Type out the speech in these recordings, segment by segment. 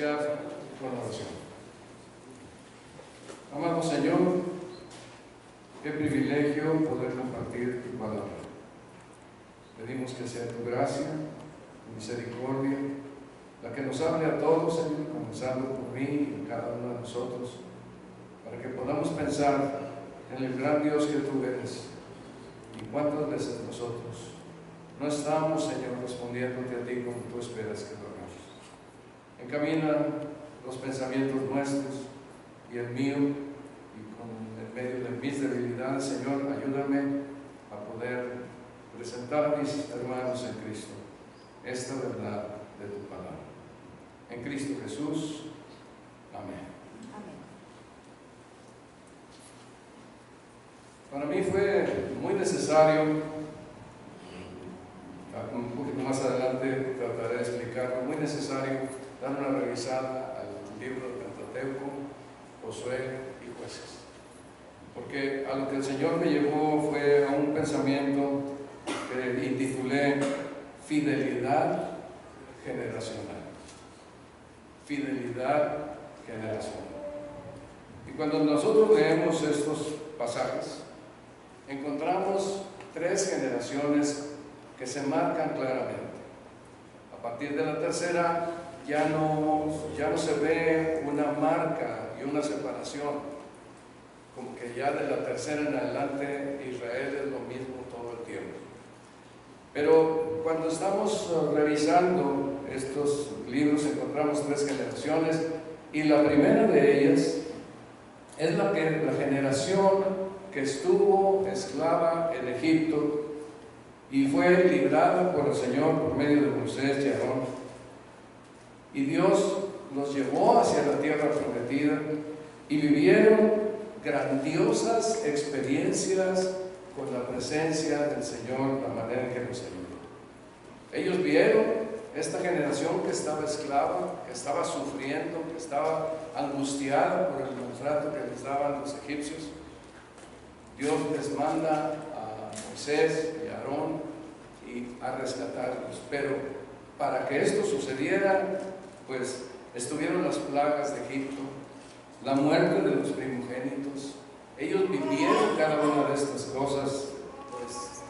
iniciar con la oración. Amado Señor, qué privilegio poder compartir tu palabra. Pedimos que sea tu gracia, tu misericordia, la que nos hable a todos, Señor, comenzando por mí y cada uno de nosotros, para que podamos pensar en el gran Dios que tú eres. Y cuántas veces nosotros no estamos, Señor, respondiéndote a ti como tú esperas que lo hagamos. Encamina los pensamientos nuestros y el mío, y en medio de mis debilidades, Señor, ayúdame a poder presentar a mis hermanos en Cristo esta verdad de tu palabra. En Cristo Jesús. Amén. Para mí fue muy necesario, un poquito más adelante trataré de explicarlo, muy necesario dar una revisada al libro de Pentateuco, Josué y Jueces. Porque a lo que el Señor me llevó fue a un pensamiento que intitulé Fidelidad generacional. Fidelidad generacional. Y cuando nosotros leemos estos pasajes, encontramos tres generaciones que se marcan claramente. A partir de la tercera ya no se ve una marca y una separación, como que ya de la tercera en adelante Israel es lo mismo todo el tiempo. Pero cuando estamos revisando estos libros encontramos tres generaciones, y la primera de ellas es la generación que estuvo esclava en Egipto y fue librada por el Señor por medio de Moisés y Aarón, y Dios los llevó hacia la tierra prometida y vivieron grandiosas experiencias con la presencia del Señor, la manera en que los ayudó. Ellos vieron esta generación que estaba esclava, que estaba sufriendo, que estaba angustiada por el maltrato que les daban los egipcios. Dios les manda a Moisés y a Aarón a rescatarlos, pero para que esto sucediera, pues estuvieron las plagas de Egipto, la muerte de los primogénitos. Ellos vivieron cada una de estas cosas, pues,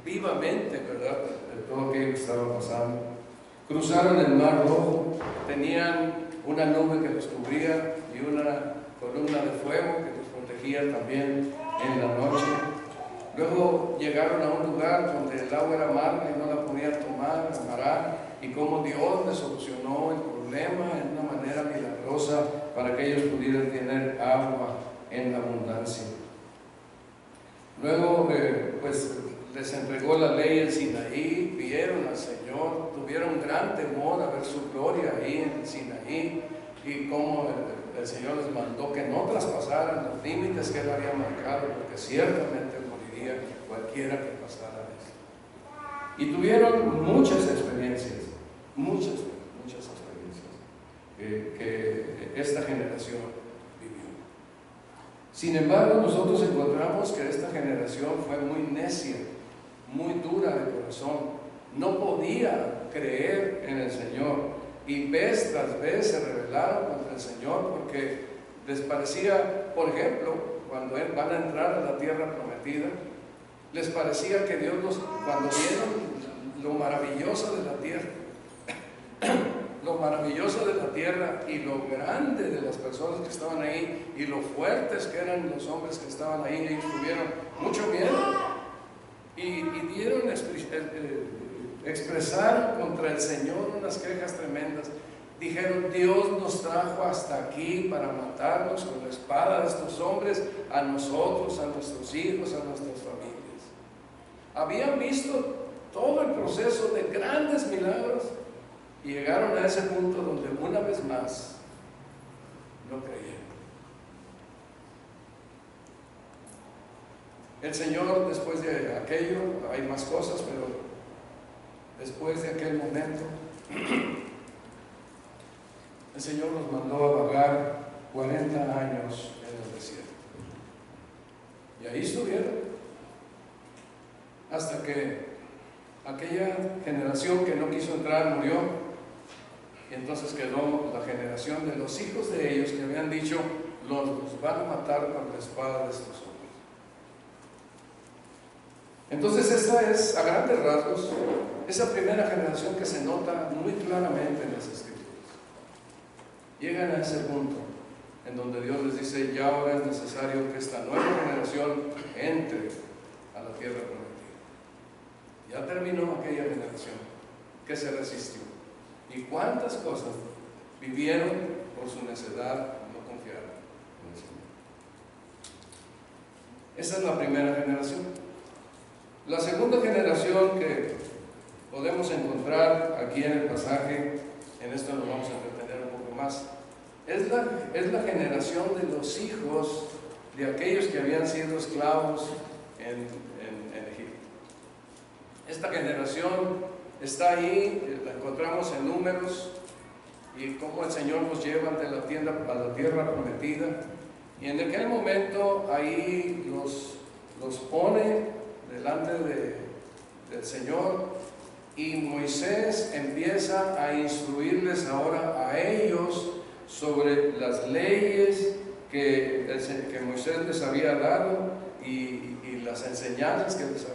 vivamente, ¿verdad?, de todo aquello que estaba pasando. Cruzaron el Mar Rojo, tenían una nube que los cubría y una columna de fuego que los protegía también en la noche. Luego llegaron a un lugar donde el agua era amarga y no la podían tomar, Mará, y cómo Dios les solucionó el problema en una manera milagrosa para que ellos pudieran tener agua en la abundancia. Luego, pues les entregó la ley en Sinaí, vieron al Señor, tuvieron gran temor a ver su gloria ahí en Sinaí, y cómo el Señor les mandó que no traspasaran los límites que Él había marcado, porque ciertamente moriría cualquiera que pasara eso. Y tuvieron muchas experiencias, muchas experiencias que esta generación vivió. Sin embargo, nosotros encontramos que esta generación fue muy necia, muy dura de corazón, no podía creer en el Señor, y vez tras vez se rebelaron contra el Señor porque les parecía, por ejemplo, cuando van a entrar a la tierra prometida, les parecía que Dios cuando vieron lo maravilloso de la tierra, lo maravilloso de la tierra y lo grande de las personas que estaban ahí y lo fuertes que eran los hombres que estaban ahí, ellos tuvieron mucho miedo y dieron expresaron contra el Señor unas quejas tremendas. Dijeron: Dios nos trajo hasta aquí para matarnos con la espada de estos hombres, a nosotros, a nuestros hijos, a nuestras familias. Habían visto todo el proceso de grandes milagros y llegaron a ese punto donde una vez más no creyeron. El Señor, después de aquello, hay más cosas, pero después de aquel momento, el Señor nos mandó a vagar 40 años en el desierto. Y ahí estuvieron, hasta que aquella generación que no quiso entrar murió, Y entonces quedó la generación de los hijos de ellos que habían dicho, los van a matar con la espada de estos hombres. Entonces esta es, a grandes rasgos, esa primera generación que se nota muy claramente en las Escrituras. Llegan a ese punto en donde Dios les dice, ya ahora es necesario que esta nueva generación entre a la tierra prometida. Ya terminó aquella generación que se resistió. ¿Y cuántas cosas vivieron por su necedad, no confiaron en el Señor? Esa es la primera generación. La segunda generación que podemos encontrar aquí en el pasaje, en esto nos vamos a entretener un poco más, es la generación de los hijos de aquellos que habían sido esclavos en Egipto. Esta generación está ahí, la encontramos en Números, y cómo el Señor nos lleva ante la tierra prometida, y en aquel momento ahí los pone delante del Señor, y Moisés empieza a instruirles ahora a ellos sobre las leyes que Moisés les había dado y las enseñanzas que les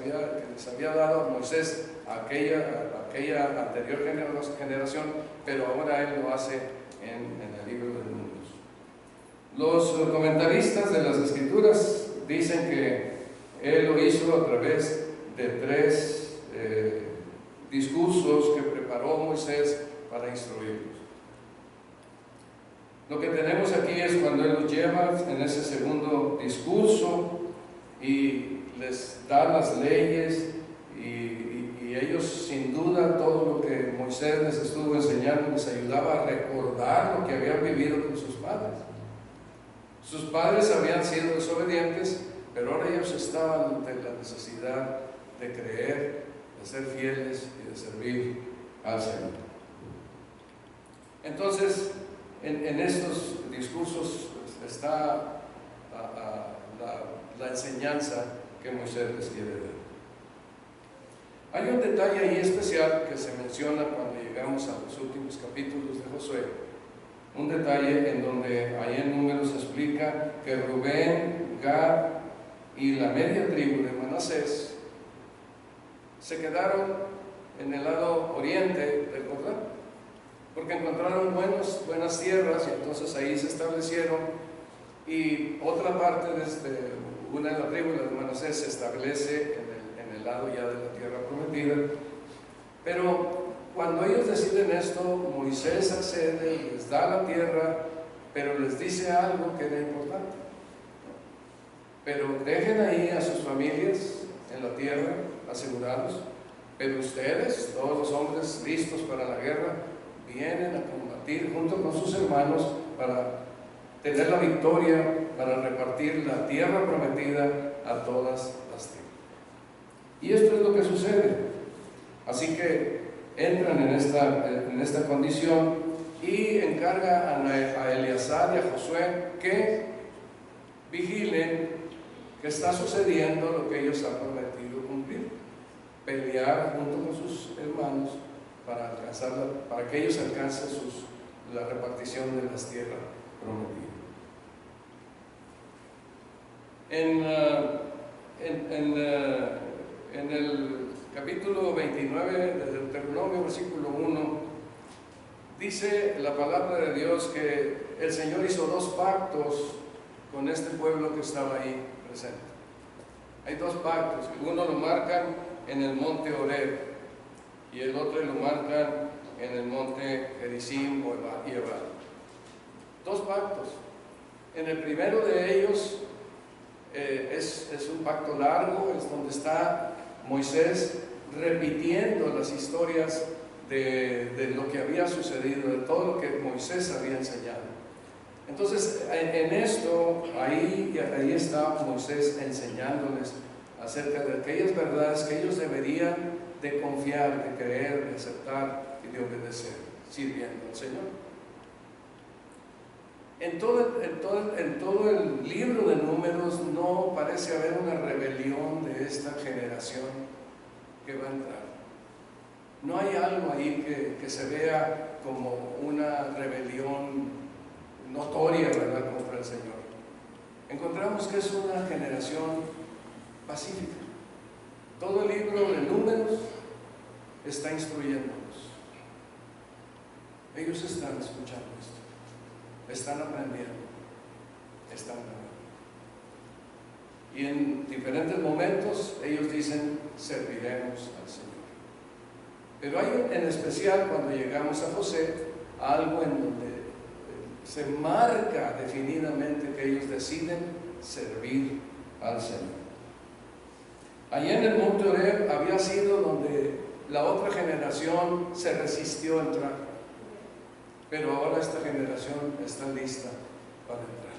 había dado a Moisés a aquella anterior generación, pero ahora él lo hace en el libro de Números. Los comentaristas de las Escrituras dicen que él lo hizo a través de 3 discursos que preparó Moisés para instruirlos. Lo que tenemos aquí es cuando él los lleva en ese segundo discurso y les da las leyes, y ellos, sin duda, todo lo que Moisés les estuvo enseñando les ayudaba a recordar lo que habían vivido con sus padres. Sus padres habían sido desobedientes, pero ahora ellos estaban ante la necesidad de creer, de ser fieles y de servir al Señor. Entonces, en estos discursos está la enseñanza que Moisés les quiere dar. Hay un detalle ahí especial que se menciona cuando llegamos a los últimos capítulos de Josué. Un detalle en donde ahí en Números se explica que Rubén, Gad y la media tribu de Manasés se quedaron en el lado oriente del Jordán, porque encontraron buenas tierras, y entonces ahí se establecieron, y otra parte una de la tribu de Manasés se establece en el lado ya de la tierra prometida. Pero cuando ellos deciden esto, Moisés accede, les da la tierra, pero les dice algo que era importante: pero dejen ahí a sus familias en la tierra, asegurados, pero ustedes, todos los hombres listos para la guerra, vienen a combatir junto con sus hermanos para tener la victoria, para repartir la tierra prometida a todas las tribus. Y esto es lo que sucede. Así que entran en esta condición, y encarga a Eleazar y a Josué que vigilen que está sucediendo lo que ellos han prometido cumplir: pelear junto con sus hermanos para que ellos alcancen la repartición de las tierras prometidas. En el capítulo 29 de Deuteronomio, versículo 1, dice la palabra de Dios que el Señor hizo 2 pactos con este pueblo que estaba ahí presente. Hay 2 pactos, uno lo marcan en el monte Horeb y el otro lo marcan en el monte Gerizim o Ebal. 2 pactos. En el primero de ellos es un pacto largo, es donde está Moisés repitiendo las historias de lo que había sucedido, de todo lo que Moisés había enseñado. Entonces, en esto, ahí está Moisés enseñándoles acerca de aquellas verdades que ellos deberían de confiar, de creer, de aceptar y de obedecer, sirviendo al Señor. En todo el libro de Números no parece haber una rebelión de esta generación que va a entrar. No hay algo ahí que se vea como una rebelión notoria, ¿verdad?, contra el Señor. Encontramos que es una generación pacífica. Todo el libro de Números está instruyéndonos. Ellos están escuchando esto, están aprendiendo, están aprendiendo. Y en diferentes momentos ellos dicen, serviremos al Señor. Pero hay en especial cuando llegamos a José, algo en donde se marca definidamente que ellos deciden servir al Señor. Allí en el Monte Oreb había sido donde la otra generación se resistió a entrar, pero ahora esta generación está lista para entrar.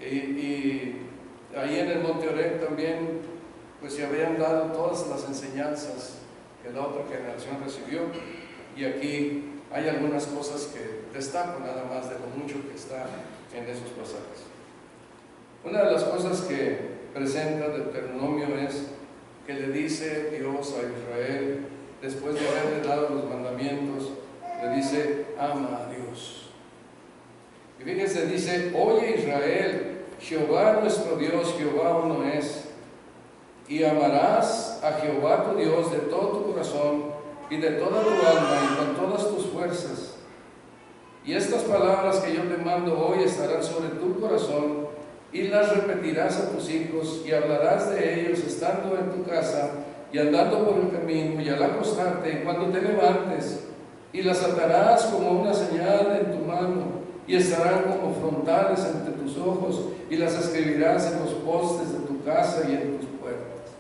Y ahí en el Monte Oreb también pues se habían dado todas las enseñanzas que la otra generación recibió, y aquí hay algunas cosas que destaco nada más de lo mucho que está en esos pasajes. Una de las cosas que presenta Deuteronomio es que le dice Dios a Israel, después de haberle dado los mandamientos, le dice, ama a Dios. Y fíjense, dice, oye Israel, Jehová nuestro Dios, Jehová uno es, y amarás a Jehová tu Dios de todo tu corazón y de toda tu alma y con todas tus fuerzas. Y estas palabras que yo te mando hoy estarán sobre tu corazón, y las repetirás a tus hijos, y hablarás de ellos estando en tu casa y andando por el camino y al acostarte y cuando te levantes, y las atarás como una señal en tu mano, y estarán como frontales entre tus ojos, y las escribirás en los postes de tu casa y en tus puertas.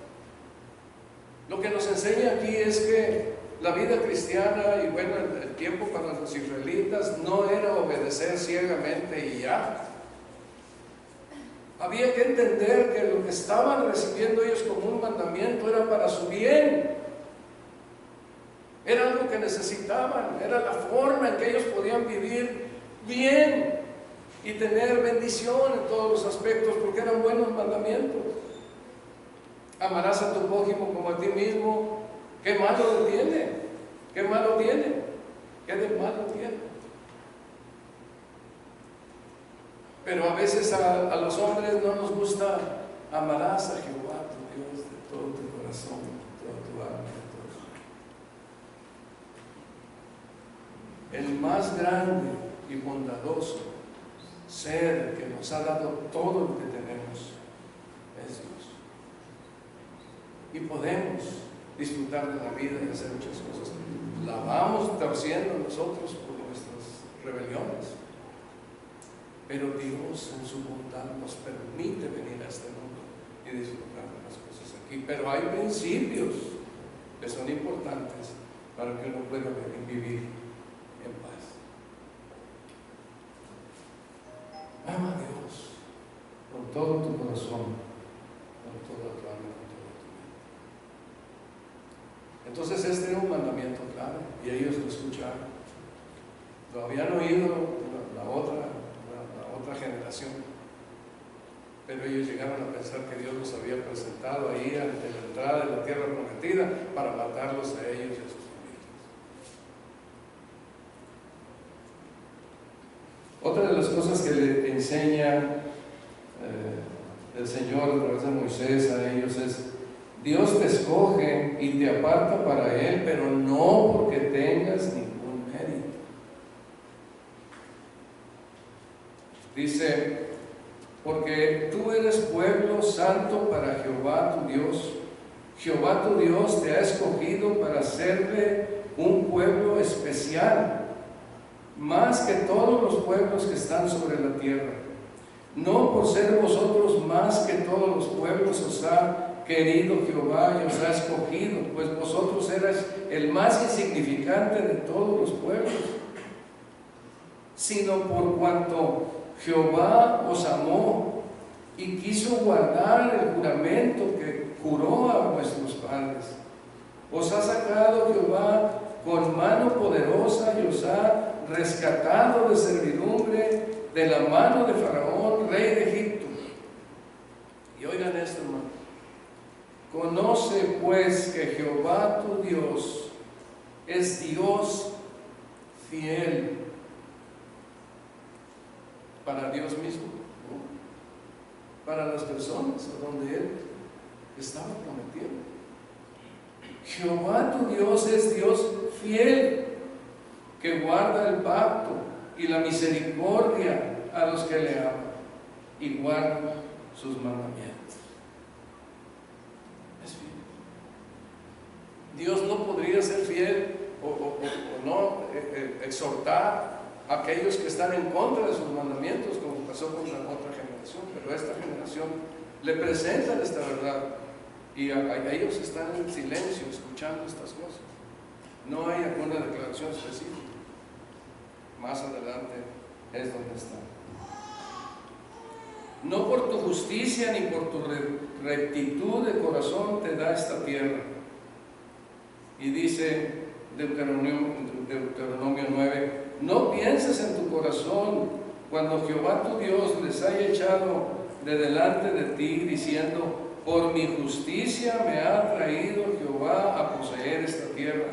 Lo que nos enseña aquí es que la vida cristiana, y bueno, el tiempo para los israelitas, no era obedecer ciegamente y ya. Había que entender que lo que estaban recibiendo ellos como un mandamiento era para su bien. Era algo que necesitaban, era la forma en que ellos podían vivir bien y tener bendición en todos los aspectos, porque eran buenos mandamientos. Amarás a tu prójimo como a ti mismo. ¿Qué malo tiene? ¿Qué malo tiene? ¿Qué de malo tiene? Pero a veces a los hombres no nos gusta. Amarás a Jehová tu Dios de todo tu corazón, de toda tu alma, de todo. El más grande y bondadoso ser que nos ha dado todo lo que tenemos es Dios. Y podemos disfrutar de la vida y hacer muchas cosas. La vamos torciendo nosotros por nuestras rebeliones, pero Dios en su bondad nos permite venir a este mundo y disfrutar de las cosas aquí. Pero hay principios que son importantes para que uno pueda vivir en paz. Ama a Dios con todo tu corazón, con toda tu alma, con toda tu mente. Entonces este era un mandamiento claro y ellos lo escucharon. Lo habían oído la otra generación, pero ellos llegaron a pensar que Dios los había presentado ahí ante la entrada de la tierra prometida para matarlos a ellos y a sus familias. Otra de las cosas que le enseña el Señor a través de Moisés a ellos es: Dios te escoge y te aparta para Él, pero no porque tengas ningún mérito. Dice, porque tú eres pueblo santo para Jehová tu Dios. Jehová tu Dios te ha escogido para serle un pueblo especial, más que todos los pueblos que están sobre la tierra. No por ser vosotros más que todos los pueblos os ha querido Jehová y os ha escogido, pues vosotros erais el más insignificante de todos los pueblos, sino por cuanto Jehová os amó y quiso guardar el juramento que juró a vuestros padres. Os ha sacado Jehová con mano poderosa y os ha rescatado de servidumbre de la mano de Faraón, rey de Egipto. Y oigan esto, hermano. Conoce pues que Jehová tu Dios es Dios fiel para Dios mismo, ¿no? Para las personas a donde Él estaba prometiendo. Jehová tu Dios es Dios fiel, que guarda el pacto y la misericordia a los que le aman y guardan sus mandamientos. Es fiel. Dios no podría ser fiel o no exhortar a aquellos que están en contra de sus mandamientos, como pasó con la otra generación, pero esta generación le presenta esta verdad y a ellos están en silencio escuchando estas cosas. No hay alguna declaración específica. Más adelante es donde está. No por tu justicia ni por tu rectitud de corazón te da esta tierra. Y dice Deuteronomio 9, no pienses en tu corazón cuando Jehová tu Dios les haya echado de delante de ti, diciendo, por mi justicia me ha traído Jehová a poseer esta tierra.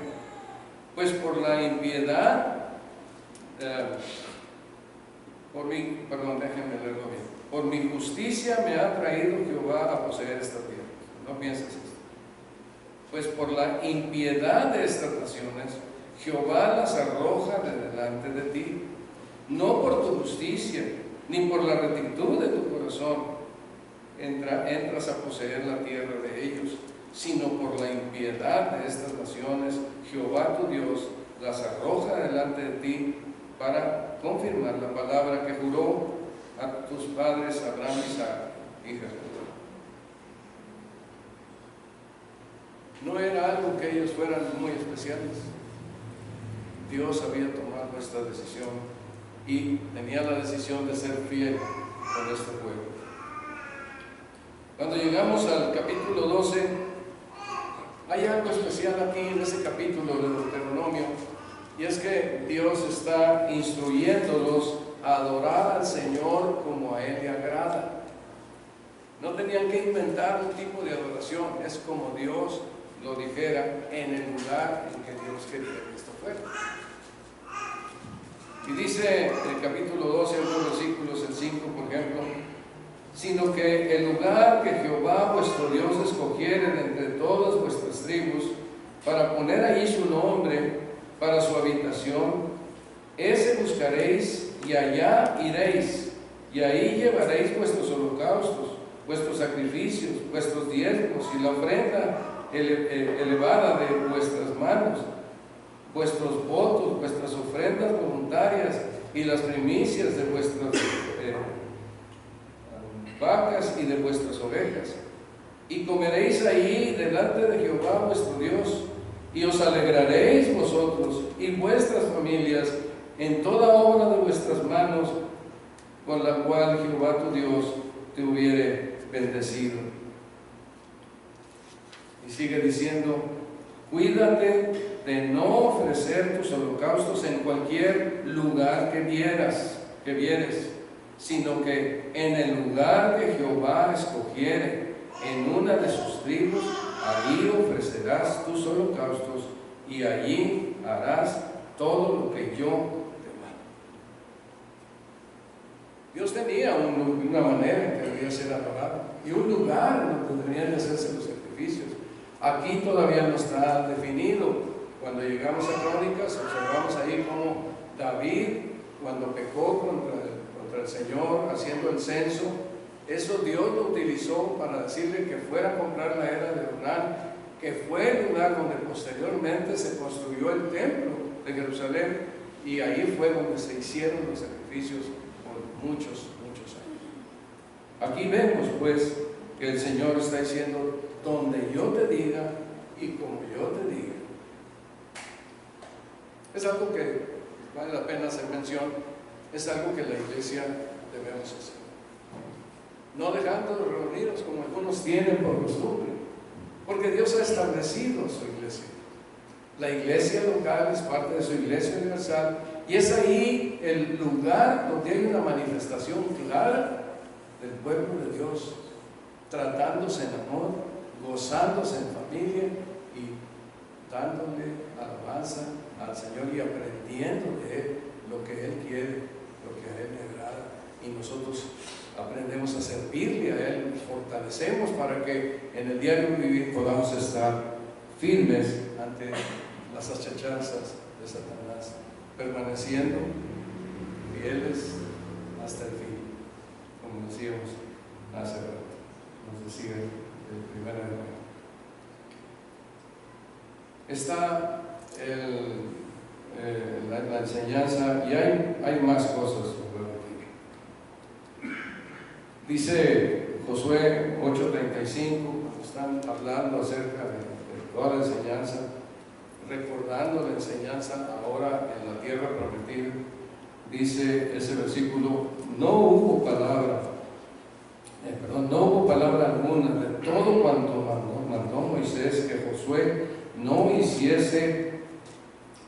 Pues por la impiedad, por mi justicia me ha traído Jehová a poseer esta tierra. No pienses esto. Pues por la impiedad de estas naciones, Jehová las arroja de delante de ti. No por tu justicia, ni por la rectitud de tu corazón entras a poseer la tierra de ellos, sino por la impiedad de estas naciones, Jehová tu Dios las arroja delante de ti para confirmar la palabra que juró a tus padres Abraham, Isaac y Jacob. No era algo que ellos fueran muy especiales. Dios había tomado esta decisión y tenía la decisión de ser fiel con este pueblo. Cuando llegamos al capítulo 12, hay algo especial aquí en ese capítulo de Deuteronomio, y es que Dios está instruyéndolos a adorar al Señor como a Él le agrada. No tenían que inventar un tipo de adoración, es como Dios lo dijera en el lugar en que Dios quería que esto fuera. Y dice el capítulo 12, algunos versículos, el 5 por ejemplo, sino que el lugar que Jehová vuestro Dios escogiere de entre todas vuestras tribus, para poner allí su nombre, para su habitación, ese buscaréis y allá iréis, y ahí llevaréis vuestros holocaustos, vuestros sacrificios, vuestros diezmos y la ofrenda elevada de vuestras manos, vuestros votos, vuestras ofrendas voluntarias y las primicias de vuestras vacas y de vuestras ovejas. Y comeréis allí delante de Jehová vuestro Dios, y os alegraréis vosotros y vuestras familias en toda obra de vuestras manos, con la cual Jehová tu Dios te hubiere bendecido. Y sigue diciendo, cuídate de no ofrecer tus holocaustos en cualquier lugar que vieres, sino que en el lugar que Jehová escogiere, en una de sus tribus, allí ofrecerás tus holocaustos, y allí harás todo lo que yo te mando. Dios tenía una manera en que debía ser adorado, y un lugar donde deberían hacerse los sacrificios. Aquí todavía no está definido. Cuando llegamos a Crónicas, observamos ahí cómo David, cuando pecó contra el Señor, haciendo el censo, eso Dios lo utilizó para decirle que fuera a comprar la era de Ornan, que fue el lugar donde posteriormente se construyó el templo de Jerusalén, y ahí fue donde se hicieron los sacrificios por muchos años. Aquí vemos pues que el Señor está diciendo, donde yo te diga y como yo te diga. Es algo que vale la pena hacer mención, es algo que la iglesia debemos hacer. No dejando de reunirnos como algunos tienen por costumbre, porque Dios ha establecido su iglesia. La iglesia local es parte de su iglesia universal, y es ahí el lugar donde hay una manifestación clara del pueblo de Dios, tratándose en amor, gozándose en familia y dándole alabanza alabanza al Señor y aprendiendo de Él lo que Él quiere, lo que a Él le agrada, y nosotros aprendemos a servirle a Él, nos fortalecemos para que en el diario vivir podamos estar firmes ante las achachanzas de Satanás, permaneciendo fieles hasta el fin, como decíamos hace rato, nos decía el primer hermano. Está la enseñanza, y hay más cosas. Dice Josué 8:35, cuando están hablando acerca de toda la enseñanza, recordando la enseñanza ahora en la tierra prometida, dice ese versículo: no hubo palabra alguna de todo cuanto mandó Moisés que Josué no hiciese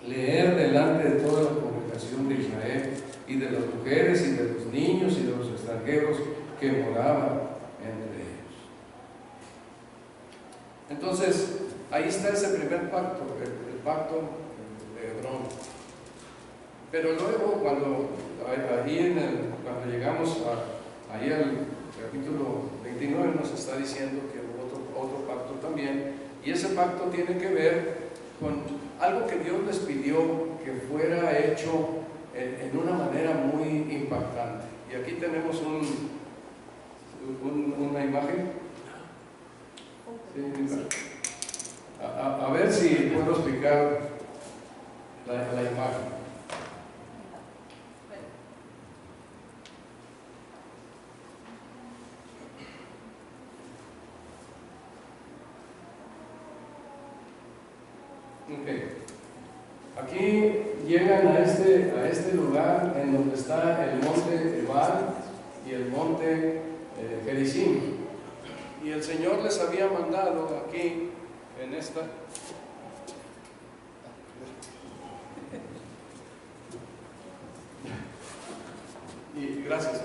leer delante de toda la congregación de Israel, y de las mujeres y de los niños y de los extranjeros que moraban entre ellos. Entonces, ahí está ese primer pacto, el pacto de Hebrón. Pero luego, cuando llegamos ahí al capítulo 29, nos está diciendo que hubo otro pacto también, y ese pacto tiene que ver con algo que Dios les pidió que fuera hecho en una manera muy impactante. Y aquí tenemos una imagen. Sí, a ver si puedo explicar la imagen. Okay. Aquí llegan a este lugar en donde está el monte Ebal y el monte Gerizim, y el Señor les había mandado aquí en esta y gracias,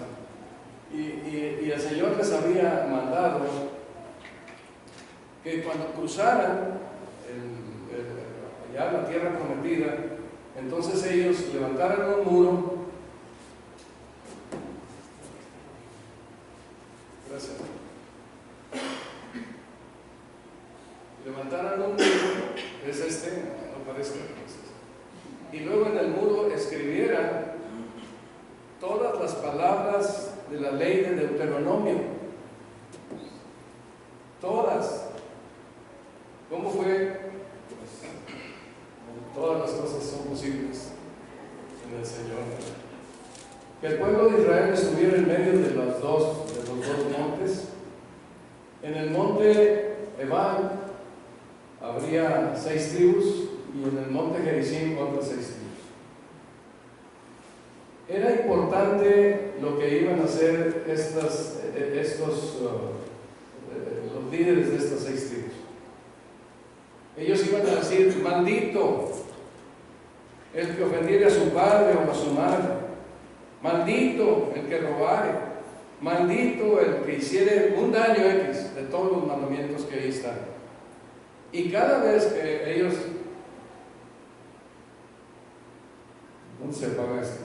y el Señor les había mandado que cuando cruzaran allá la tierra prometida, entonces ellos levantaran un muro. Gracias. Levantaran un muro, es no parece, y luego en el muro escribieran todas las palabras de la ley de Deuteronomio, todas. ¿Cómo fue? Todas las cosas son posibles en el Señor. Que el pueblo de Israel estuviera en medio de los dos montes. En el monte Ebal habría 6 tribus, y en el monte Gerizim otras 6 tribus. Era importante lo que iban a hacer los líderes de estas 6 tribus. Ellos iban a decir: maldito el que ofendiere a su padre o a su madre, maldito el que robare, maldito el que hiciere un daño X, de todos los mandamientos que ahí están. Y cada vez que ellos... ¿Dónde se apaga esto?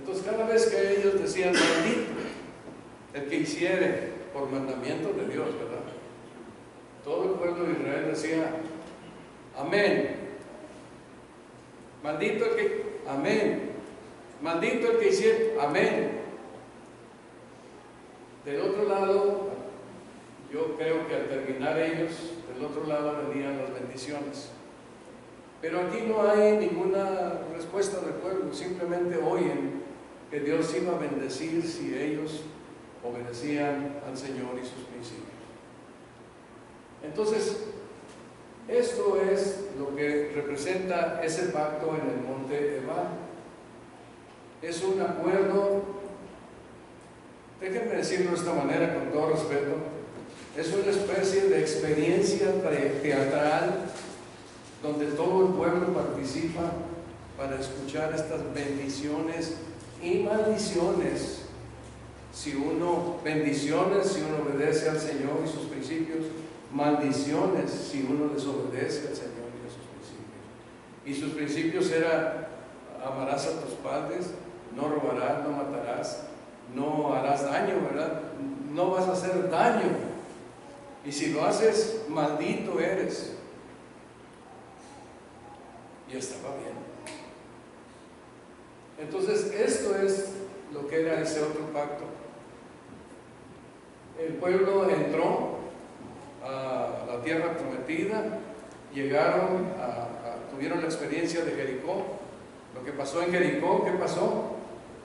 Entonces, cada vez que ellos decían maldito el que hiciere, por mandamiento de Dios, ¿verdad? Todo el pueblo de Israel decía amén. Maldito el que, amén. Maldito el que hiciere, amén. Del otro lado, yo creo que al terminar ellos, del otro lado venían las bendiciones. Pero aquí no hay ninguna respuesta del pueblo, simplemente oyen que Dios iba a bendecir si ellos obedecían al Señor y sus principios. Entonces, esto es lo que representa ese pacto en el monte Ebal. Es un acuerdo, déjenme decirlo de esta manera con todo respeto, Es una especie de experiencia teatral donde todo el pueblo participa para escuchar estas bendiciones y maldiciones. Bendiciones si uno obedece al Señor y sus principios, maldiciones si uno desobedece al Señor y a sus principios. Y sus principios eran: amarás a tus padres, no robarás, no matarás, no harás daño, ¿verdad? No vas a hacer daño. Y si lo haces, maldito eres. Y estaba bien. Entonces, esto es lo que era ese otro pacto. El pueblo entró a la tierra prometida, tuvieron la experiencia de Jericó. Lo que pasó en Jericó, ¿qué pasó?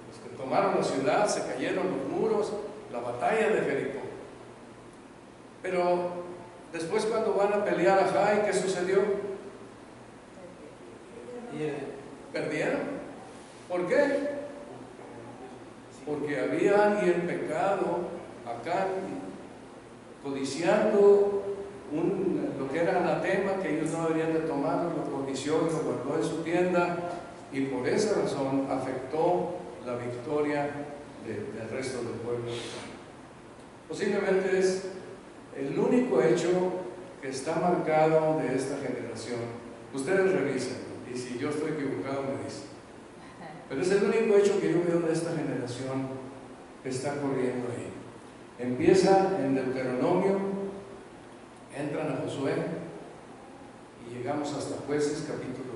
Pues que tomaron la ciudad, se cayeron los muros, la batalla de Jericó. Pero después, cuando van a pelear a Jai, ¿qué sucedió? Perdieron. ¿Por qué? Porque había alguien pecado acá, codiciando lo que era anatema, que ellos no deberían de tomarlo, lo codició y lo guardó en su tienda, y por esa razón afectó la victoria del resto del pueblo. Posiblemente es el único hecho que está marcado de esta generación. Ustedes revisen, y si yo estoy equivocado me dicen. Pero es el único hecho que yo veo de esta generación que está corriendo ahí. Empieza en Deuteronomio, entran a Josué y llegamos hasta Jueces capítulo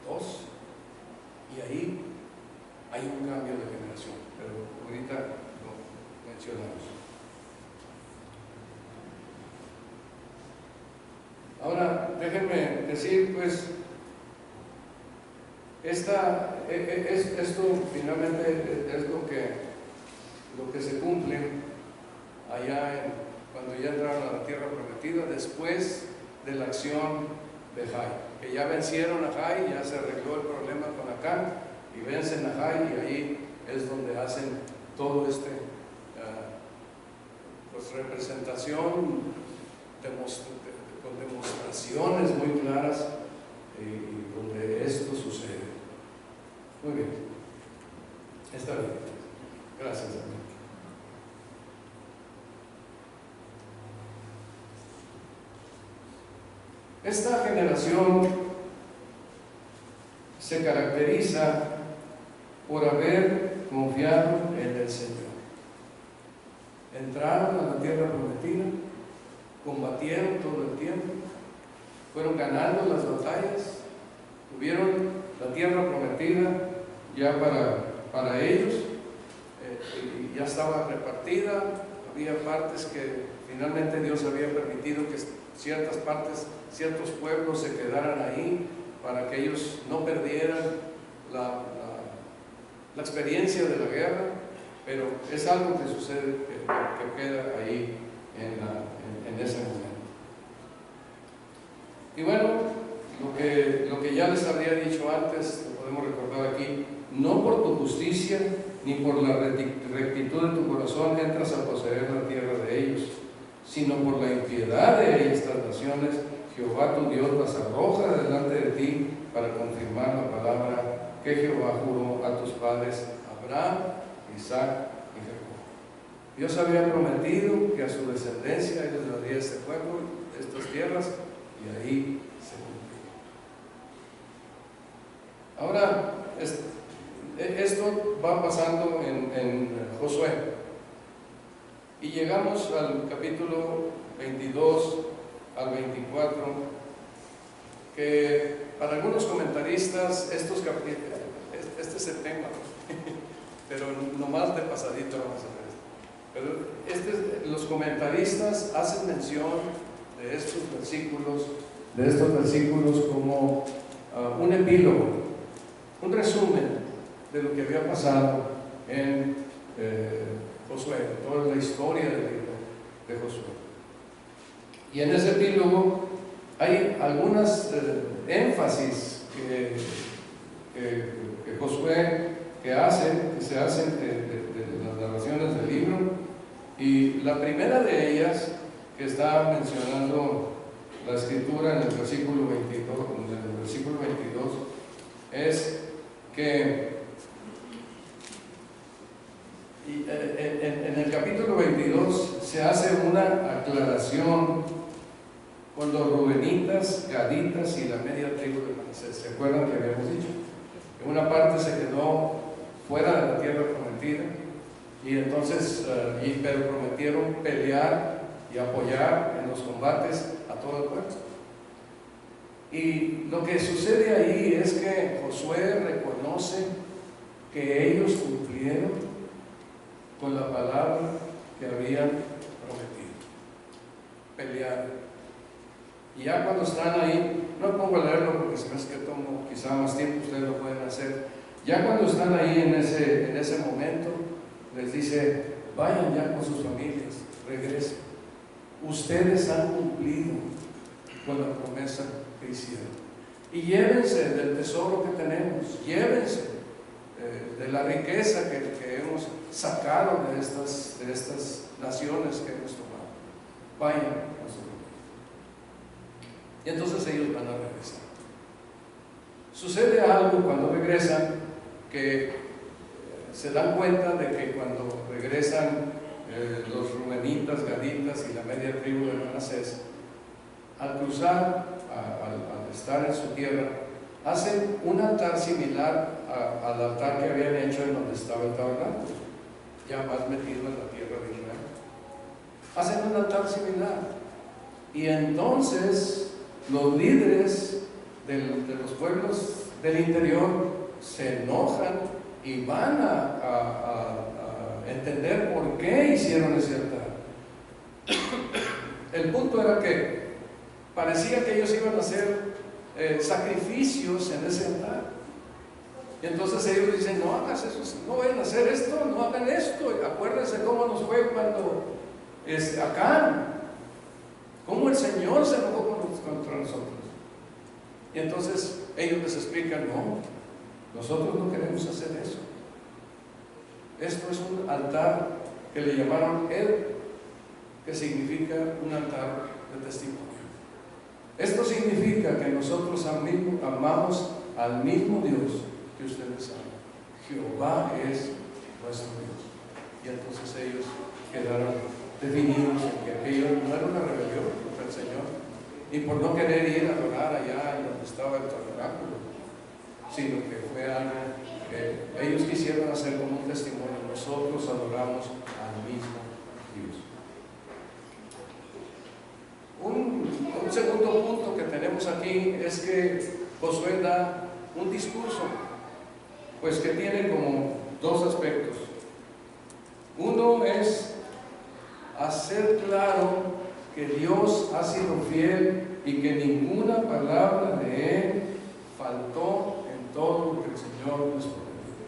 2, y ahí hay un cambio de generación, pero ahorita lo mencionamos. Ahora, déjenme decir, pues, esto finalmente es lo que se cumple allá cuando ya entraron a la tierra prometida, después de la acción de Jai, que ya vencieron a Jai, ya se arregló el problema con Acán, y vencen a Jai, y ahí es donde hacen todo pues representación, con demostraciones muy claras, y donde esto sucede. Muy bien, está bien, gracias a mí. Esta generación se caracteriza por haber confiado en el Señor. Entraron a la tierra prometida, combatieron todo el tiempo, fueron ganando las batallas, tuvieron la tierra prometida ya para ellos, y ya estaba repartida. Había partes que finalmente Dios había permitido que ciertas partes, ciertos pueblos se quedaran ahí para que ellos no perdieran la experiencia de la guerra, pero es algo que sucede, que queda ahí en ese momento. Y bueno, lo que ya les había dicho antes, lo podemos recordar aquí: no por tu justicia ni por la rectitud de tu corazón entras a poseer la tierra de ellos, sino por la impiedad de estas naciones, Jehová tu Dios las arroja delante de ti para confirmar la palabra que Jehová juró a tus padres, Abraham, Isaac y Jacob. Dios había prometido que a su descendencia Él les daría este pueblo, estas tierras, y ahí se cumplió. Ahora, esto va pasando en Josué, y llegamos al capítulo 22 al 24, que para algunos comentaristas este es el tema, pero nomás de pasadito vamos a ver esto. Pero los comentaristas hacen mención de estos versículos como un epílogo, un resumen de lo que había pasado en Josué, toda la historia del libro de Josué. Y en ese epílogo hay algunas énfasis que Josué que se hacen de las narraciones del libro, y la primera de ellas que está mencionando la escritura en el versículo 22, es que en el capítulo 22 se hace una aclaración con los rubenitas, gaditas y la media tribu de Manasés. ¿Se acuerdan que habíamos dicho? Que una parte se quedó fuera de la tierra prometida, y entonces, pero prometieron pelear y apoyar en los combates a todo el pueblo. Y lo que sucede ahí es que Josué reconoce que ellos cumplieron con la palabra que habían prometido: pelear. Y ya cuando están ahí, no me pongo a leerlo porque se me hace que tomo quizá más tiempo, ustedes lo pueden hacer. Ya cuando están ahí en ese momento, les dice: vayan ya con sus familias, regresen. Ustedes han cumplido con la promesa que hicieron. Y llévense del tesoro que tenemos, llévense de la riqueza que hemos sacado de estas naciones que hemos tomado. Vayan con sus familias. Y entonces ellos van a regresar. Sucede algo cuando regresan, que se dan cuenta de que cuando regresan los rubenitas, gaditas y la media tribu de Manasés, al cruzar, al estar en su tierra, hacen un altar similar al altar que habían hecho en donde estaba el tabernáculo, ya más metido en la tierra de Israel. Hacen un altar similar, y entonces los líderes de los pueblos del interior se enojan y van a entender por qué hicieron ese altar. El punto era que parecía que ellos iban a hacer sacrificios en ese altar. Y entonces ellos dicen: no hagas eso, no vayan a hacer esto, no hagan esto. Acuérdense cómo nos fue cuando Acán, cómo el Señor se enojó contra nosotros. Y entonces ellos les explican: no, nosotros no queremos hacer eso. Esto es un altar que le llamaron Ed, que significa un altar de testimonio. Esto significa que nosotros amamos al mismo Dios que ustedes aman. Jehová es nuestro Dios. Y entonces ellos quedaron definidos en que aquello no era una rebelión contra el Señor, y por no querer ir a adorar allá donde estaba el tabernáculo, sino que fue algo que ellos quisieron hacer como un testimonio: nosotros adoramos al mismo Dios. Un segundo punto que tenemos aquí es que Josué da un discurso, pues que tiene como dos aspectos. Uno es hacer claro que Dios ha sido fiel y que ninguna palabra de Él faltó en todo lo que el Señor les prometió.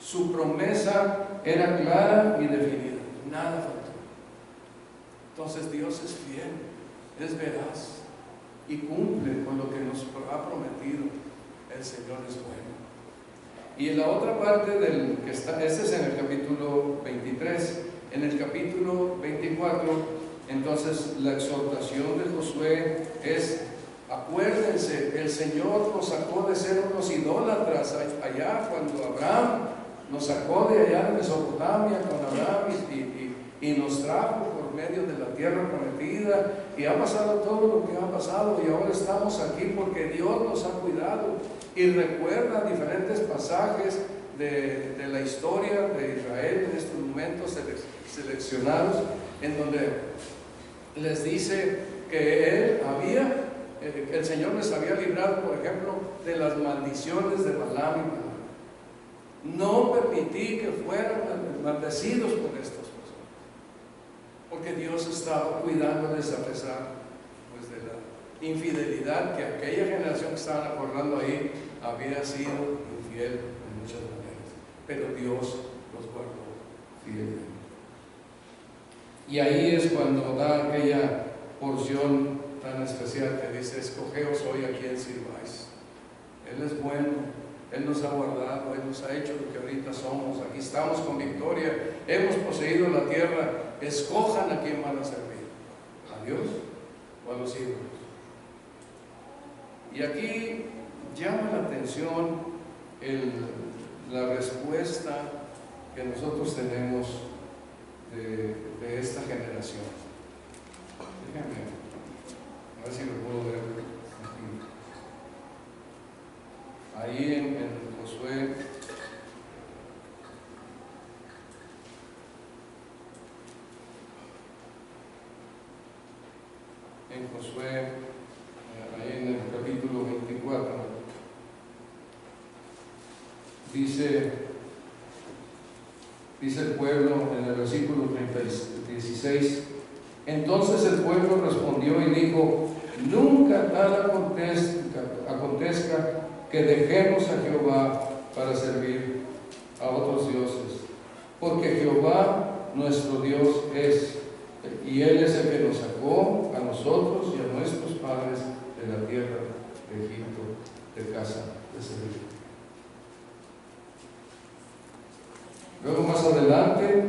Su promesa era clara y definida, nada faltó. Entonces Dios es fiel, es veraz y cumple con lo que nos ha prometido. El Señor es bueno. Y en la otra parte del que está, este es en el capítulo 23, en el capítulo 24, entonces la exhortación de Josué es: acuérdense, el Señor nos sacó de ser unos idólatras allá cuando Abraham nos sacó de allá de Mesopotamia con Abraham y nos trajo por medio de la tierra prometida, y ha pasado todo lo que ha pasado, y ahora estamos aquí porque Dios nos ha cuidado. Y recuerda diferentes pasajes de la historia de Israel en estos momentos seleccionados, en donde les dice que el Señor les había librado, por ejemplo, de las maldiciones de Balaam y Balaam. No permití que fueran maldecidos por estas cosas, porque Dios estaba cuidándoles a pesar de la infidelidad que aquella generación que estaban acordando ahí había sido infiel en muchas maneras, pero Dios los guardó fielmente. Y ahí es cuando da aquella porción tan especial que dice: escogeos hoy a quien sirváis. Él es bueno, Él nos ha guardado, Él nos ha hecho lo que ahorita somos. Aquí estamos con victoria, hemos poseído la tierra. Escojan a quién van a servir. ¿A Dios o a los ídolos? Y aquí llama la atención la respuesta que nosotros tenemos de esta generación. Déjenme, a ver si lo puedo ver aquí. Ahí en Josué, ahí en el capítulo 24, dice el pueblo en el versículo 16: entonces el pueblo respondió y dijo: nunca tal acontezca que dejemos a Jehová para servir a otros dioses, porque Jehová nuestro Dios es, y Él es el que nos sacó a nosotros y a nuestros padres de la tierra de Egipto, de casa de servidumbre. Luego más adelante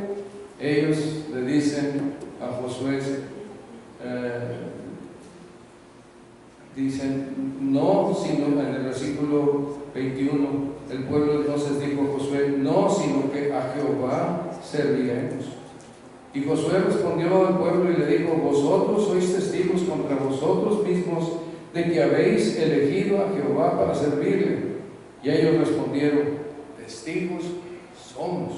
ellos le dicen a Josué, dicen no, sino en el versículo 21, el pueblo entonces dijo a Josué: no, sino que a Jehová serviremos. Y Josué respondió al pueblo y le dijo: vosotros sois testigos contra vosotros mismos de que habéis elegido a Jehová para servirle. Y ellos respondieron: testigos somos.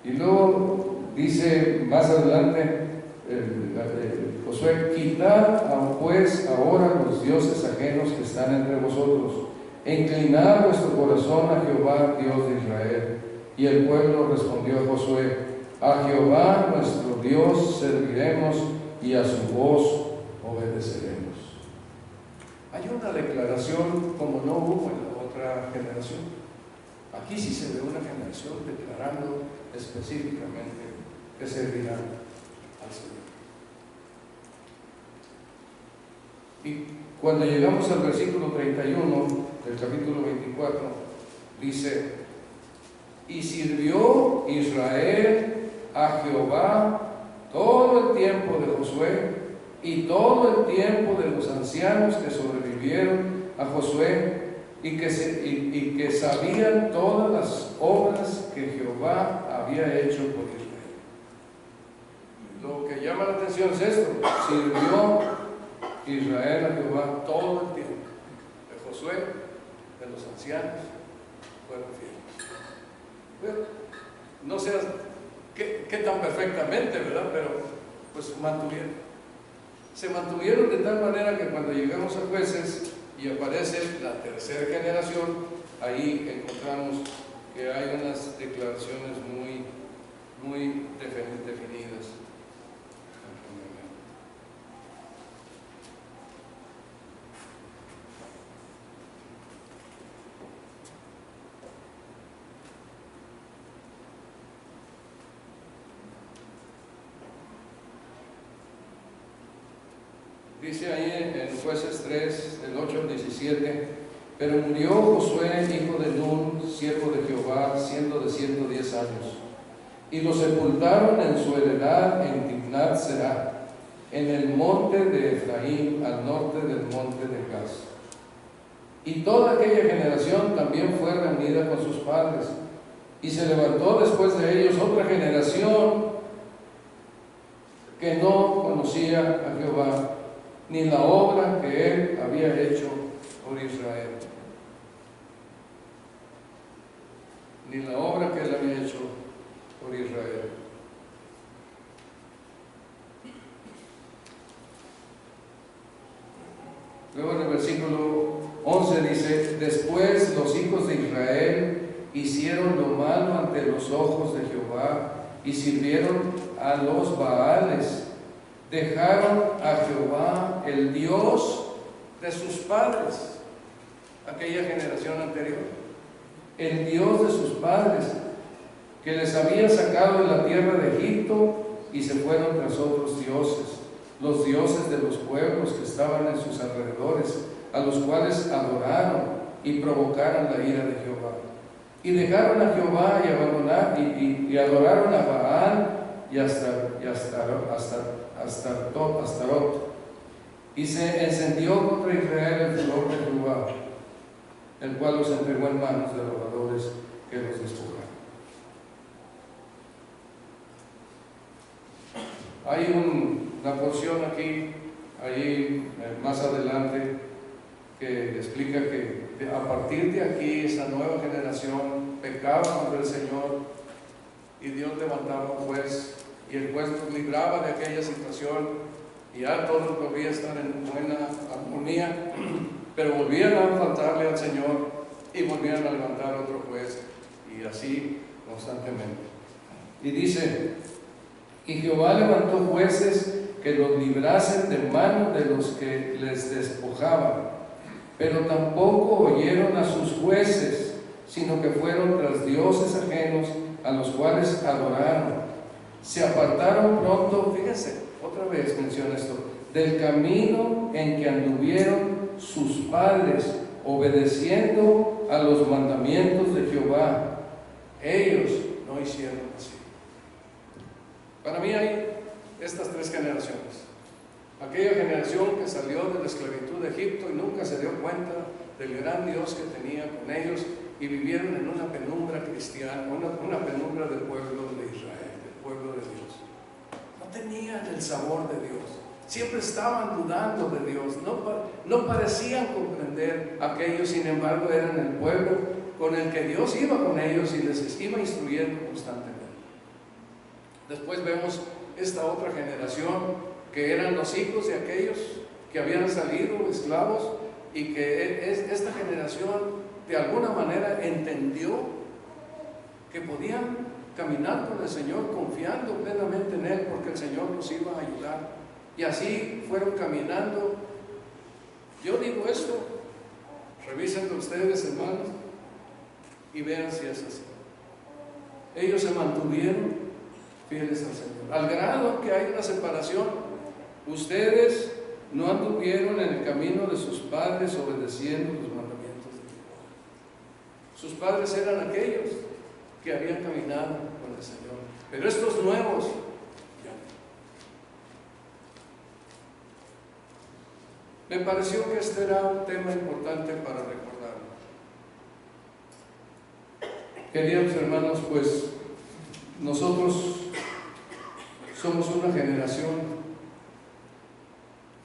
Y luego dice más adelante Josué: quitad pues ahora los dioses ajenos que están entre vosotros, e inclinad vuestro corazón a Jehová, Dios de Israel. Y el pueblo respondió a Josué: a Jehová nuestro Dios serviremos y a su voz obedeceremos. Hay una declaración como no hubo en la otra generación. Aquí sí se ve una generación declarando específicamente que servirán al Señor. Y cuando llegamos al versículo 31 del capítulo 24, dice: y sirvió Israel a Jehová todo el tiempo de Josué y todo el tiempo de los ancianos que sobrevivieron a Josué, y que sabían todas las obras que Jehová había hecho por Israel. Lo que llama la atención es esto: sirvió Israel a Jehová todo el tiempo. De Josué, de los ancianos, fueron fieles. No sé qué tan perfectamente, ¿verdad? Pero pues se mantuvieron de tal manera que cuando llegamos a Jueces y aparece la tercera generación, ahí encontramos que hay unas declaraciones muy definidas. Dice ahí en Jueces 3, del 8 al 17: pero murió Josué, hijo de Nun, siervo de Jehová, siendo de 110 años, y lo sepultaron en su heredad en Timnat Será, en el monte de Efraín, al norte del monte de Gaz. Y toda aquella generación también fue reunida con sus padres, y se levantó después de ellos otra generación que no conocía a Jehová, ni la obra que él había hecho por Israel. Ni la obra que él había hecho por Israel. Luego en el versículo 11 dice: después los hijos de Israel hicieron lo malo ante los ojos de Jehová y sirvieron a los Baales. Dejaron a Jehová, el Dios de sus padres, aquella generación anterior, el Dios de sus padres, que les había sacado de la tierra de Egipto, y se fueron tras otros dioses, los dioses de los pueblos que estaban en sus alrededores, a los cuales adoraron y provocaron la ira de Jehová. Y dejaron a Jehová y adoraron a Baal y hasta Astarot, y se encendió contra Israel el furor de Jehová, el cual los entregó en manos de robadores que los despojaron. Hay una porción aquí, ahí más adelante, que explica que a partir de aquí esa nueva generación pecaba contra el Señor y Dios levantaba un juez y el juez los libraba de aquella situación y ya todos podían estar en buena armonía, pero volvían a faltarle al Señor y volvían a levantar otro juez y así constantemente. Y dice: y Jehová levantó jueces que los librasen de manos de los que les despojaban, pero tampoco oyeron a sus jueces, sino que fueron tras dioses ajenos a los cuales adoraron. Se apartaron pronto, fíjense, otra vez menciona esto, del camino en que anduvieron sus padres, obedeciendo a los mandamientos de Jehová. Ellos no hicieron así. Para mí hay estas tres generaciones. Aquella generación que salió de la esclavitud de Egipto y nunca se dio cuenta del gran Dios que tenía con ellos y vivieron en una penumbra cristiana, una penumbra del pueblo de Israel, del pueblo de Dios. No tenían el sabor de Dios, siempre estaban dudando de Dios, no parecían comprender aquello, sin embargo eran el pueblo con el que Dios iba con ellos y les iba instruyendo constantemente. Después vemos esta otra generación que eran los hijos de aquellos que habían salido esclavos y que esta generación de alguna manera entendió que podían caminar con el Señor confiando plenamente en Él porque el Señor los iba a ayudar y así fueron caminando. Yo digo esto, revísenlo ustedes, hermanos, y vean si es así. Ellos se mantuvieron fieles al Señor, al grado que hay una separación. Ustedes no anduvieron en el camino de sus padres obedeciendo los mandamientos de Dios. Sus padres eran aquellos que habían caminado con el Señor, pero estos nuevos ya no. Me pareció que este era un tema importante para recordar. Queridos hermanos, pues nosotros somos una generación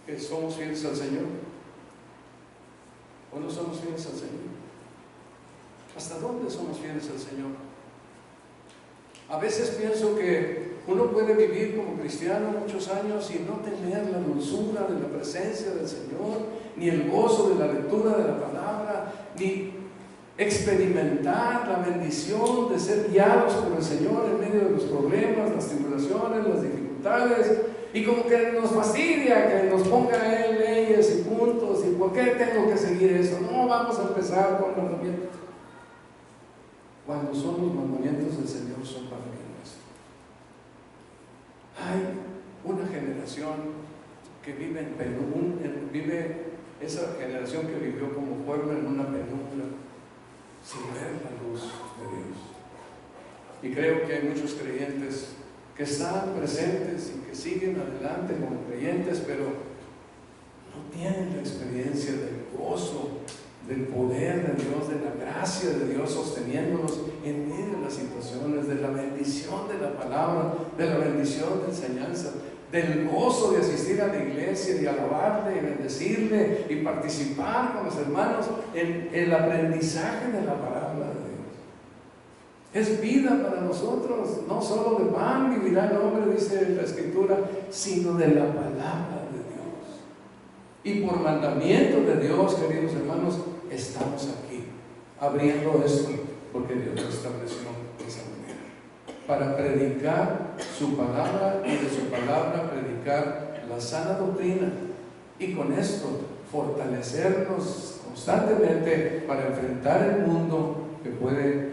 que somos fieles al Señor, o no somos fieles al Señor. ¿Hasta dónde somos fieles al Señor? A veces pienso que uno puede vivir como cristiano muchos años y no tener la dulzura de la presencia del Señor, ni el gozo de la lectura de la palabra, ni experimentar la bendición de ser guiados por el Señor en medio de los problemas, las tribulaciones, las dificultades, y como que nos fastidia que nos ponga Él leyes y puntos, y ¿por qué tengo que seguir eso? No, vamos a empezar con mandamientos. Cuando son los mandamientos del Señor, son para bien nuestro. Hay una generación que vive en penumbra, esa generación que vivió como pueblo en una penumbra, sin ver la luz de Dios. Y creo que hay muchos creyentes que están presentes y que siguen adelante como creyentes, pero no tienen la experiencia del gozo, del poder de Dios, de la gracia de Dios sosteniéndonos en medio de las situaciones, de la bendición de la palabra, de la bendición de enseñanza, del gozo de asistir a la iglesia, de alabarle y bendecirle y participar con los hermanos en el aprendizaje de la palabra de Dios. Es vida para nosotros, no solo de pan vivirá el hombre, dice la Escritura, sino de la palabra de Dios. Y por mandamiento de Dios, queridos hermanos, estamos aquí, abriendo esto, porque Dios lo estableció de esa manera, para predicar su palabra y de su palabra predicar la sana doctrina, y con esto fortalecernos constantemente para enfrentar el mundo que puede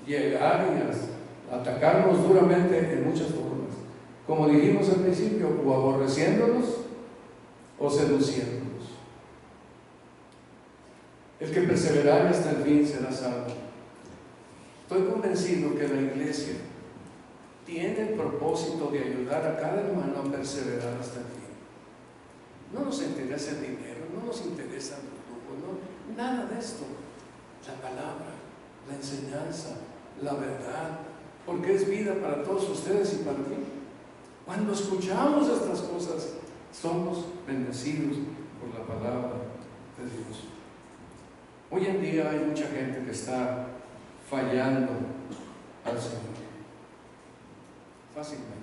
llegar y atacarnos duramente en muchas formas, como dijimos al principio, o aborreciéndonos o seduciéndonos. El que perseverare hasta el fin será salvo. Estoy convencido que la iglesia tiene el propósito de ayudar a cada hermano a perseverar hasta el fin. No nos interesa el dinero, no nos interesan los lujos, no, nada de esto. La palabra, la enseñanza, la verdad, porque es vida para todos ustedes y para mí. Cuando escuchamos estas cosas, somos bendecidos por la palabra de Dios. Hoy en día hay mucha gente que está fallando al Señor fácilmente.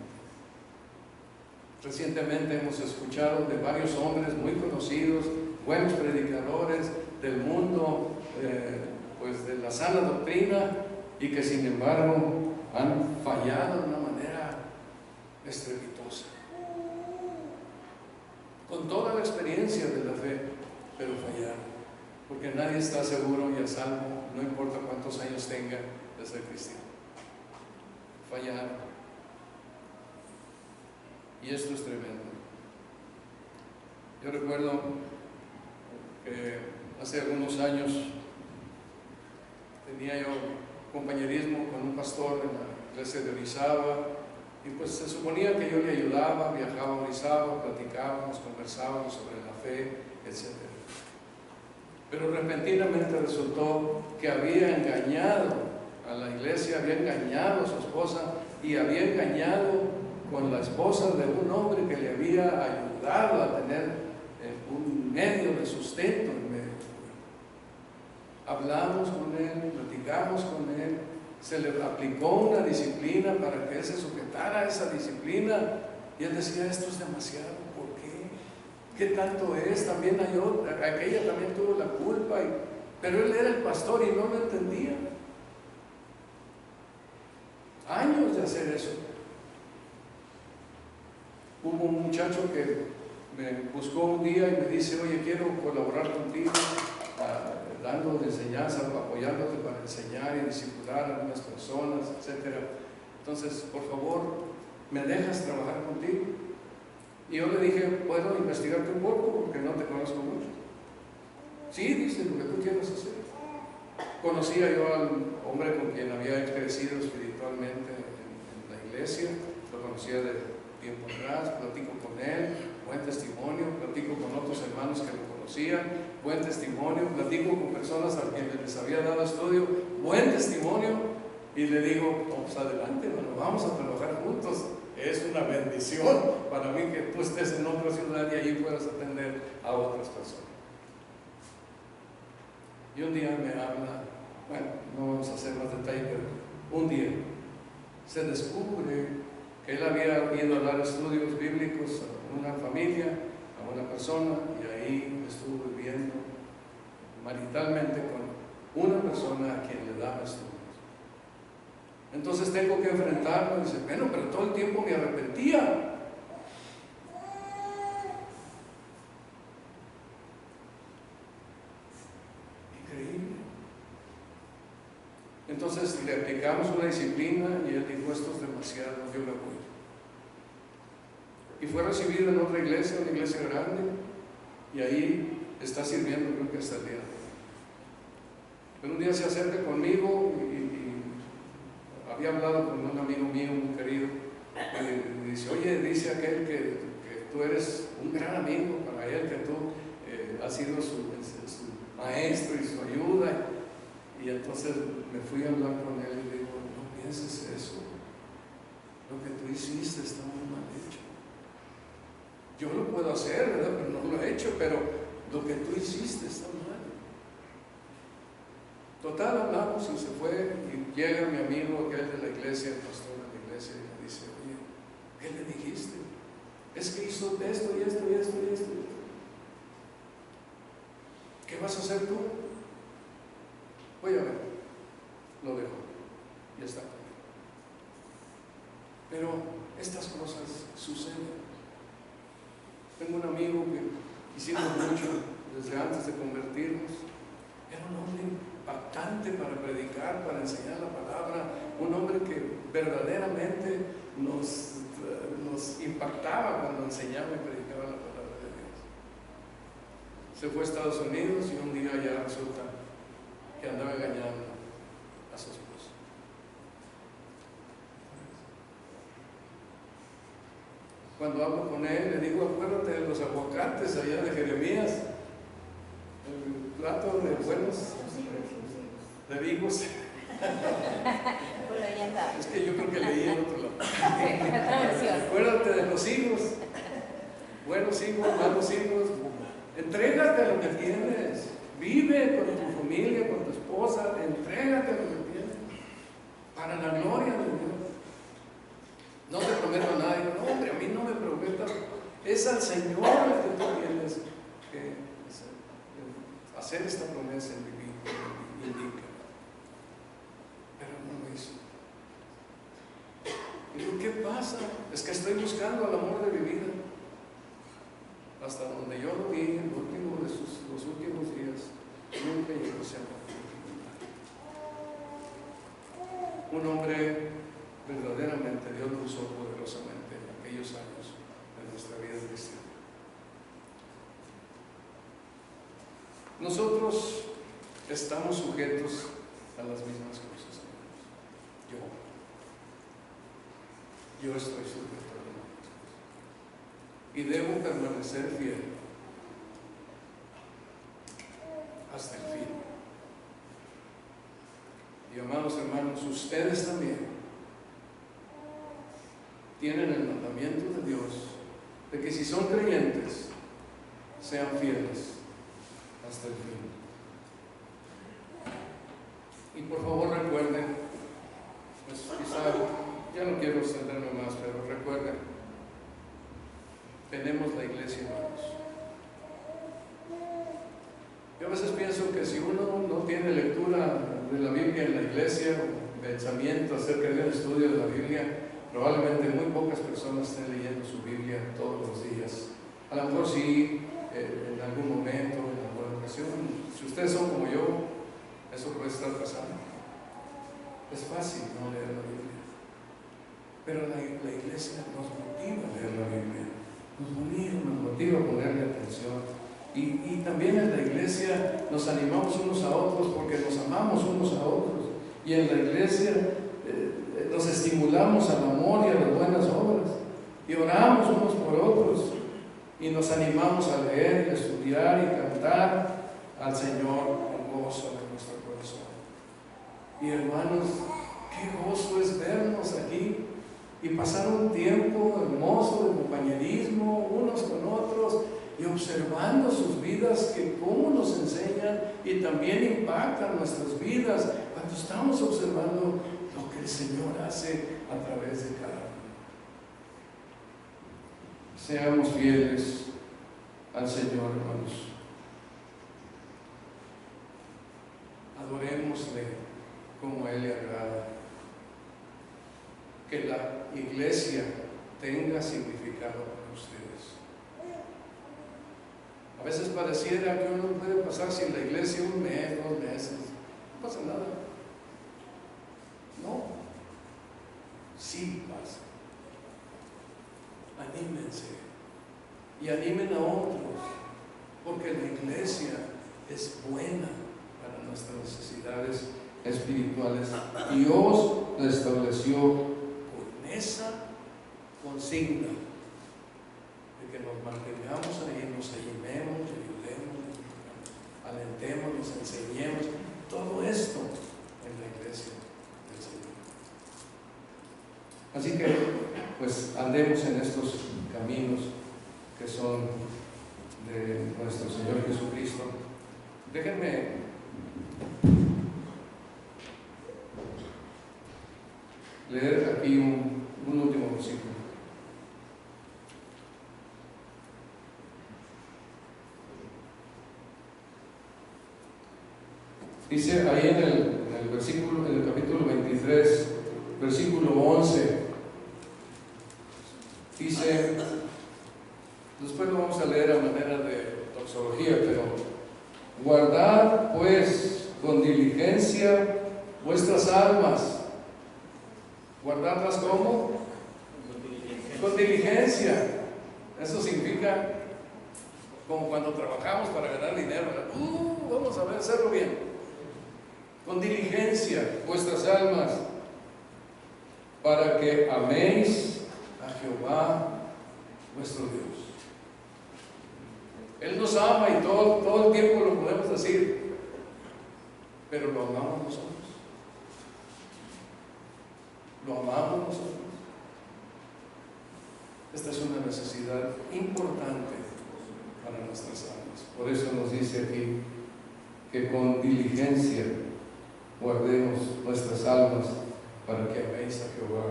Recientemente hemos escuchado de varios hombres muy conocidos, buenos predicadores del mundo, pues de la sana doctrina, y que sin embargo han fallado de una manera estrepitosa, con toda la experiencia de la fe, pero fallaron, porque nadie está seguro y a salvo, no importa cuántos años tenga de ser cristiano. Fallaron. Y esto es tremendo. Yo recuerdo que hace algunos años tenía yo compañerismo con un pastor en la iglesia de Orizaba, y pues se suponía que yo le ayudaba, viajaba a Orizaba, platicábamos, conversábamos sobre la fe, etc. Pero repentinamente resultó que había engañado a la iglesia, había engañado a su esposa y había engañado con la esposa de un hombre que le había ayudado a tener un medio de sustento en medio. Hablamos con él, platicamos con él, se le aplicó una disciplina para que él se sujetara a esa disciplina, y él decía: esto es demasiado, ¿por qué? ¿Qué tanto es? También hay otra, aquella también tuvo la culpa, pero él era el pastor y no lo entendía. Años de hacer eso. Hubo un muchacho que me buscó un día y me dice: oye, quiero colaborar contigo, dando de enseñanza, apoyándote para enseñar y discipular a algunas personas, etc. Entonces, por favor, ¿me dejas trabajar contigo? Y yo le dije: ¿puedo investigarte un poco? Porque no te conozco mucho. Sí, dice, lo que tú quieras hacer. Conocía yo al hombre con quien había crecido espiritualmente en la iglesia, lo conocía de tiempo atrás, platico con él, buen testimonio, platico con otros hermanos que lo conocían, buen testimonio, platico con personas a quienes les había dado estudio, buen testimonio, y le digo: vamos adelante, hermano, vamos a trabajar juntos. Es una bendición para mí que tú estés en otra ciudad y allí puedas atender a otras personas. Y un día me habla, bueno, no vamos a hacer más detalle, pero un día se descubre que él había ido a dar estudios bíblicos a una familia, a una persona, y ahí estuvo viviendo maritalmente con una persona a quien le daba estudios. Entonces tengo que enfrentarlo, y dice: bueno, pero todo el tiempo me arrepentía. Entonces le aplicamos una disciplina y él dijo: esto es demasiado, yo me voy. Y fue recibido en otra iglesia, una iglesia grande, y ahí está sirviendo, creo que hasta el día de hoy. Pero un día se acerca conmigo y había hablado con un amigo mío muy querido, y dice: oye, dice aquel que tú eres un gran amigo para él, que tú has sido su maestro y su ayuda. Y entonces me fui a hablar con él y le digo: no pienses eso, lo que tú hiciste está muy mal hecho. Yo lo puedo hacer, ¿verdad? Pero no lo he hecho, pero lo que tú hiciste está mal. Total, hablamos y se fue, y llega mi amigo aquel de la iglesia, el pastor de la iglesia, y me dice: oye, ¿qué le dijiste? Es que hizo esto y esto y esto y esto. ¿Qué vas a hacer tú? Voy a ver. Lo dejo. Ya está. Pero estas cosas suceden. Tengo un amigo que hicimos mucho desde antes de convertirnos. Era un hombre impactante para predicar, para enseñar la palabra, un hombre que verdaderamente nos impactaba cuando enseñaba y predicaba la palabra de Dios. Se fue a Estados Unidos y un día ya resulta que andaba engañando a su esposa. cuando hablo con él, le digo, acuérdate de los aguacates allá de Jeremías, el plato de buenos, de higos. Es que yo creo que leí en otro lado. Acuérdate de los higos, buenos higos, malos higos. Entrégate a lo que tienes. Vive con tu familia, con tu esposa. Entrégate a lo que tienes. Para la gloria de Dios. No te prometo a nadie. No, hombre, a mí no me prometas. Es al Señor el que tú tienes que hacer esta promesa en mi vida. Pero no lo hizo. Y digo, ¿qué pasa? Es que estoy buscando el amor de mi vida. Hasta donde yo lo vi, en los últimos días, nunca llegó a ser un hombre verdaderamente. Dios lo usó poderosamente en aquellos años de nuestra vida cristiana. Nosotros estamos sujetos a las mismas cosas, amigos. Yo estoy sujeto a las mismas cosas y debo permanecer fiel hasta el fin. Y amados hermanos, ustedes también tienen el mandamiento de Dios de que si son creyentes, sean fieles hasta el fin. Y por favor recuerden, pues quizá ya no quiero extenderme más, pero recuerden, tenemos la iglesia, hermanos. Yo a veces pienso que si uno no tiene lectura de la Biblia en la iglesia, o pensamiento acerca del estudio de la Biblia, probablemente muy pocas personas estén leyendo su Biblia todos los días. A lo mejor sí, en algún momento, en alguna ocasión. Si ustedes son como yo, eso puede estar pasando. Es fácil no leer la Biblia, pero la iglesia nos motiva a leer la Biblia, nos motiva a ponerle atención. Y también en la iglesia nos animamos unos a otros porque nos amamos unos a otros. Y en la iglesia nos estimulamos al amor y a las buenas obras. Y oramos unos por otros. Y nos animamos a leer, y a estudiar y cantar al Señor con gozo de nuestro corazón. Y hermanos, qué gozo es vernos aquí y pasar un tiempo hermoso de compañerismo unos con otros y observando sus vidas, que cómo nos enseñan y también impactan nuestras vidas cuando estamos observando lo que el Señor hace a través de cada uno. Seamos fieles al Señor, hermanos. Adorémosle como a Él le agrada. Que la iglesia tenga significado para ustedes. A veces pareciera que uno puede pasar sin la iglesia un mes, 2 meses, no pasa nada. No, sí pasa. Anímense y animen a otros, porque la iglesia es buena para nuestras necesidades espirituales. Dios la estableció con esa consigna de que nos mantengamos ahí, nos ayudemos, alentemos, nos enseñemos, todo esto en la iglesia del Señor. Así que pues andemos en estos caminos que son de nuestro Señor Jesucristo. Déjenme leer aquí un último versículo. Dice ahí en el versículo, en el capítulo 23, versículo 11, dice, después lo vamos a leer a manera de doxología, pero guardad pues con diligencia vuestras almas. ¿Guardarlas cómo? Con diligencia. Eso significa como cuando trabajamos para ganar dinero, vamos a ver, hacerlo bien. Con diligencia vuestras almas, para que améis a Jehová nuestro Dios. Él nos ama y todo el tiempo lo podemos decir, pero lo amamos nosotros. Lo amamos nosotros. Esta es una necesidad importante para nuestras almas. Por eso nos dice aquí que con diligencia guardemos nuestras almas para que améis a Jehová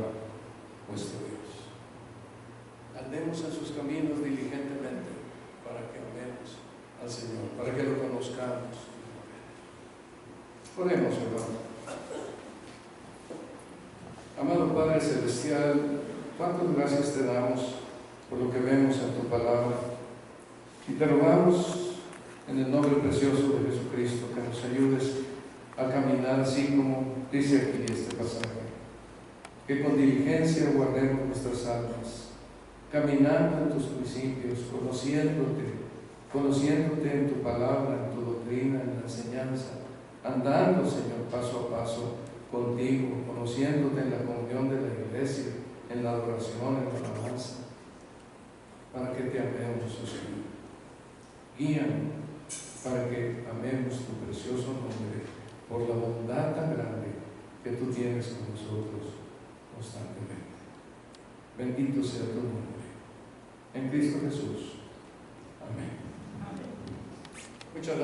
vuestro Dios. Andemos en sus caminos diligentemente para que amemos al Señor, para que lo conozcamos. Oremos, hermano. Amado Padre Celestial, cuántas gracias te damos por lo que vemos en tu palabra, y te rogamos en el nombre precioso de Jesucristo que nos ayudes a caminar así como dice aquí este pasaje, que con diligencia guardemos nuestras almas, caminando en tus principios, conociéndote en tu palabra, en tu doctrina, en la enseñanza, andando, Señor, paso a paso contigo, conociéndote en la comunión de la iglesia, en la adoración, en la alabanza, para que te amemos, oh Señor. Guíanos para que amemos tu precioso nombre por la bondad tan grande que tú tienes con nosotros constantemente. Bendito sea tu nombre. En Cristo Jesús. Amén. Muchas gracias.